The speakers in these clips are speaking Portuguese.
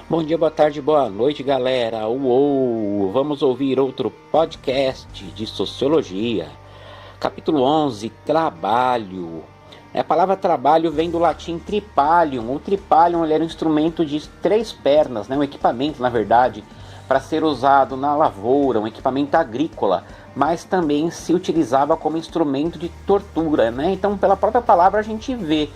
Bom dia, boa tarde, boa noite, galera. Uou! Vamos ouvir outro podcast de Sociologia. Capítulo 11, Trabalho. A palavra trabalho vem do latim tripalium. O tripalium era um instrumento de 3 pernas, um equipamento, na verdade, para ser usado na lavoura, um equipamento agrícola, mas também se utilizava como instrumento de tortura. Então, pela própria palavra, a gente vê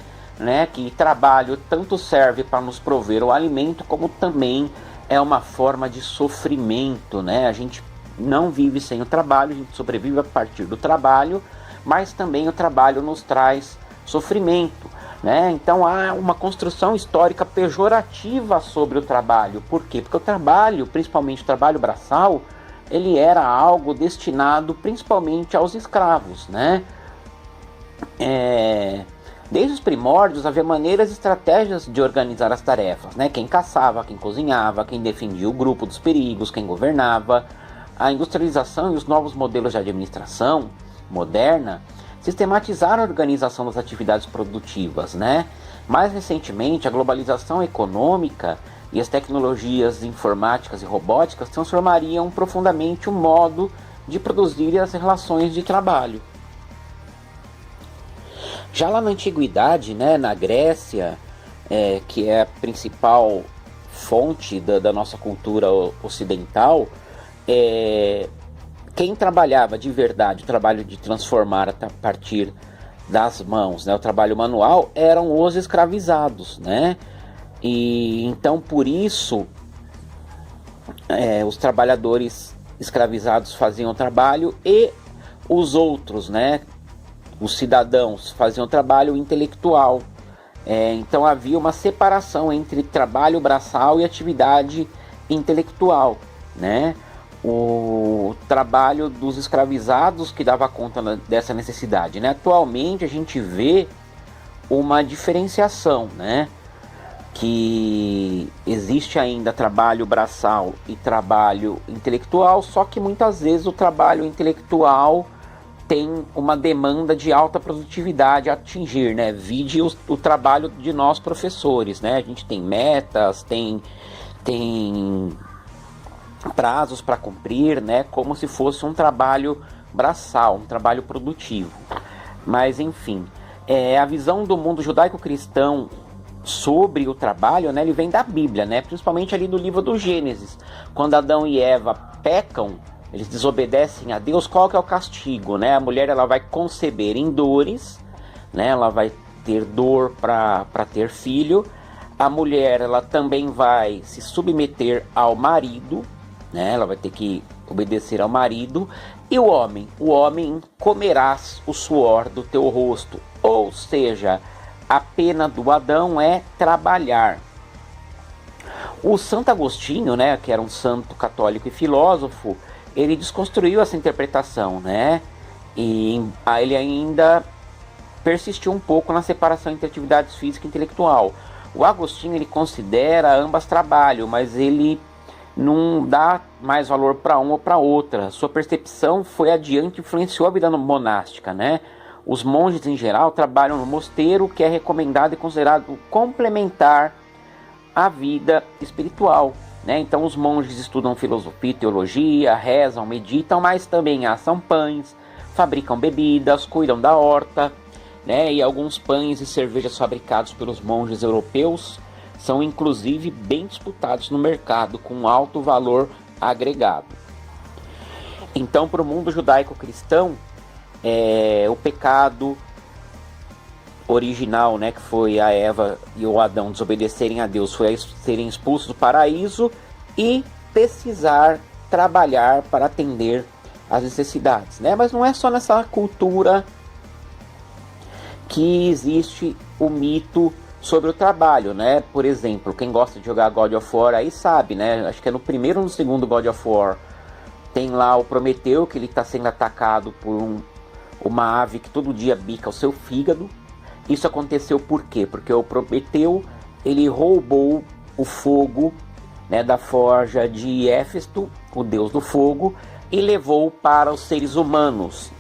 que trabalho tanto serve para nos prover o alimento, como também é uma forma de sofrimento. A gente não vive sem o trabalho, a gente sobrevive a partir do trabalho, mas também o trabalho nos traz sofrimento. Então há uma construção histórica pejorativa sobre o trabalho. Por quê? Porque o trabalho, principalmente o trabalho braçal, ele era algo destinado principalmente aos escravos. Desde os primórdios havia maneiras e estratégias de organizar as tarefas. Quem caçava, quem cozinhava, quem defendia o grupo dos perigos, quem governava. A industrialização e os novos modelos de administração moderna sistematizaram a organização das atividades produtivas. Mais recentemente, a globalização econômica e as tecnologias informáticas e robóticas transformariam profundamente o modo de produzir as relações de trabalho. Já lá na antiguidade, na Grécia, que é a principal fonte da nossa cultura ocidental, quem trabalhava de verdade o trabalho de transformar a partir das mãos, o trabalho manual, eram os escravizados. E então, por isso, os trabalhadores escravizados faziam o trabalho e os outros, os cidadãos faziam trabalho intelectual. Então havia uma separação entre trabalho braçal e atividade intelectual. O trabalho dos escravizados que dava conta dessa necessidade. Atualmente a gente vê uma diferenciação, que existe ainda trabalho braçal e trabalho intelectual, só que muitas vezes o trabalho intelectual tem uma demanda de alta produtividade a atingir, vide o trabalho de nós professores, a gente tem metas, tem prazos para cumprir, como se fosse um trabalho braçal, um trabalho produtivo. Mas enfim, a visão do mundo judaico-cristão sobre o trabalho, ele vem da Bíblia, principalmente ali do livro do Gênesis, quando Adão e Eva pecam. Eles desobedecem a Deus. Qual que é o castigo? A mulher ela vai conceber em dores, ela vai ter dor para ter filho. A mulher ela também vai se submeter ao marido, ela vai ter que obedecer ao marido. E o homem comerás o suor do teu rosto. Ou seja, a pena do Adão é trabalhar. O Santo Agostinho, que era um santo católico e filósofo, ele desconstruiu essa interpretação, e ele ainda persistiu um pouco na separação entre atividades física e intelectual. O Agostinho ele considera ambas trabalho, mas ele não dá mais valor para uma ou para outra. Sua percepção foi adiante e influenciou a vida monástica. Os monges em geral trabalham no mosteiro, que é recomendado e considerado complementar à vida espiritual. Então os monges estudam filosofia e teologia, rezam, meditam, mas também assam pães, fabricam bebidas, cuidam da horta, e alguns pães e cervejas fabricados pelos monges europeus são inclusive bem disputados no mercado, com alto valor agregado. Então, para o mundo judaico-cristão, o pecado original, que foi a Eva e o Adão desobedecerem a Deus, foi serem expulsos do paraíso e precisar trabalhar para atender às necessidades. Mas não é só nessa cultura que existe o mito sobre o trabalho. Por exemplo, quem gosta de jogar God of War aí sabe, acho que é no primeiro ou no segundo God of War, tem lá o Prometeu, que ele está sendo atacado por uma ave que todo dia bica o seu fígado. Isso aconteceu por quê? Porque o Prometeu ele roubou o fogo da forja de Éfesto, o deus do fogo, e levou para os seres humanos.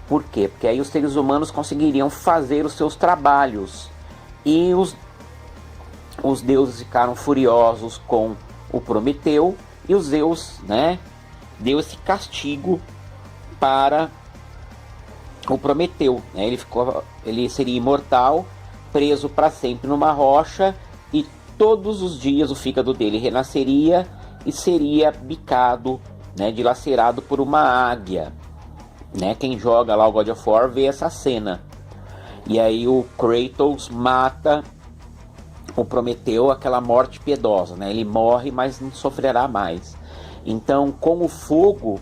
Por quê? Porque aí os seres humanos conseguiriam fazer os seus trabalhos. E os deuses ficaram furiosos com o Prometeu e os Zeus, né, deu esse castigo para o Prometeu, né? Ele seria imortal, preso para sempre numa rocha, e todos os dias o fígado dele renasceria e seria bicado, né, dilacerado por uma águia, né? Quem joga lá o God of War vê essa cena. E aí o Kratos mata o Prometeu, aquela morte piedosa, né? Ele morre, mas não sofrerá mais. Então, com o fogo,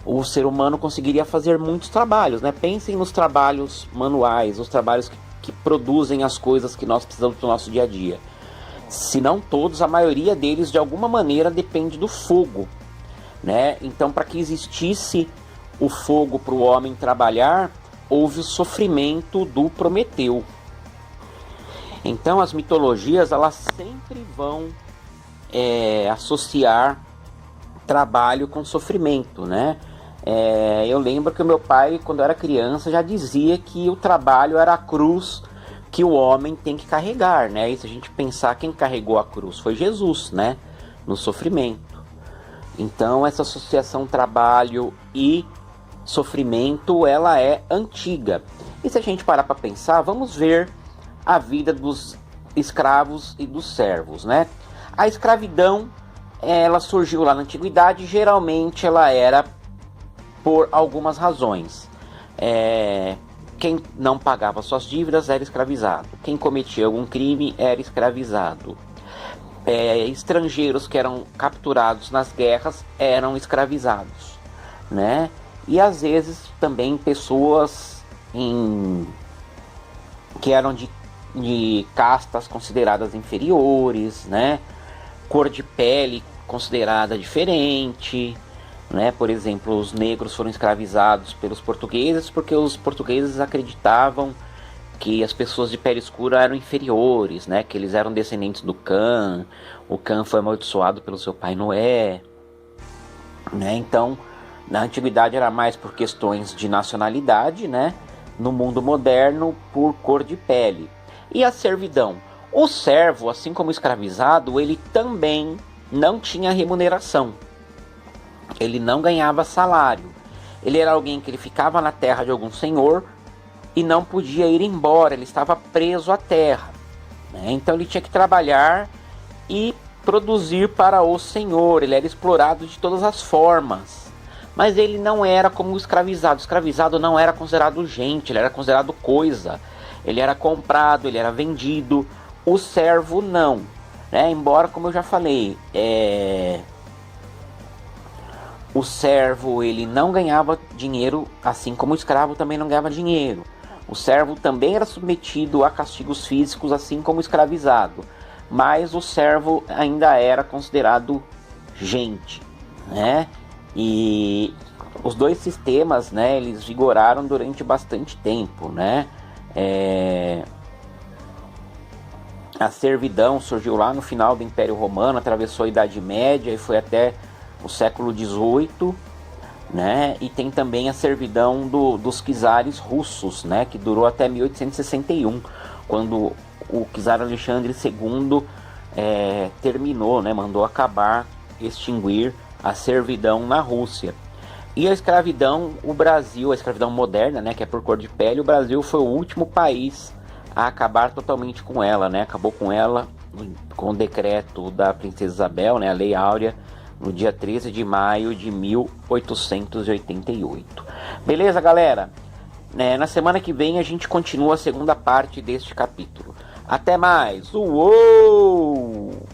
o ser humano conseguiria fazer muitos trabalhos, né? Pensem nos trabalhos manuais, os trabalhos que produzem as coisas que nós precisamos para o nosso dia a dia. Se não todos, a maioria deles de alguma maneira depende do fogo, né? Então, para que existisse o fogo para o homem trabalhar, houve o sofrimento do Prometeu. Então, as mitologias, elas sempre vão associar trabalho com sofrimento, né? Eu lembro que o meu pai, quando eu era criança, já dizia que o trabalho era a cruz que o homem tem que carregar, né? E se a gente pensar, quem carregou a cruz foi Jesus, né? No sofrimento. Então, essa associação trabalho e sofrimento, ela é antiga. E se a gente parar para pensar, vamos ver a vida dos escravos e dos servos, né? A escravidão, ela surgiu lá na antiguidade, geralmente ela era por algumas razões. Quem não pagava suas dívidas era escravizado. Quem cometia algum crime era escravizado. Estrangeiros que eram capturados nas guerras eram escravizados, né? E às vezes também pessoas que eram de castas consideradas inferiores, né? Cor de pele considerada diferente, né? Por exemplo, os negros foram escravizados pelos portugueses porque os portugueses acreditavam que as pessoas de pele escura eram inferiores, né? Que eles eram descendentes do Cã. O Cã foi amaldiçoado pelo seu pai Noé, né? Então, na antiguidade era mais por questões de nacionalidade, né? No mundo moderno, por cor de pele. E a servidão? O servo, assim como o escravizado, ele também não tinha remuneração. Ele não ganhava salário. Ele era alguém que ele ficava na terra de algum senhor e não podia ir embora. Ele estava preso à terra, né? Então ele tinha que trabalhar e produzir para o senhor. Ele era explorado de todas as formas. Mas ele não era como o escravizado. O escravizado não era considerado gente, ele era considerado coisa. Ele era comprado, ele era vendido. O servo não, né? Embora, como eu já falei, o servo ele não ganhava dinheiro, assim como o escravo também não ganhava dinheiro. O servo também era submetido a castigos físicos, assim como o escravizado. Mas o servo ainda era considerado gente, né? E os dois sistemas, né, eles vigoraram durante bastante tempo, né? A servidão surgiu lá no final do Império Romano, atravessou a Idade Média e foi até o século XVIII, né? E tem também a servidão dos czares russos, né? Que durou até 1861, quando o czar Alexandre II terminou, né? Mandou acabar, extinguir a servidão na Rússia. E a escravidão, o Brasil, a escravidão moderna, né, que é por cor de pele, o Brasil foi o último país a acabar totalmente com ela, né? Acabou com ela com o decreto da Princesa Isabel, né, a Lei Áurea, no dia 13 de maio de 1888. Beleza, galera? Na semana que vem a gente continua a segunda parte deste capítulo. Até mais! Uou!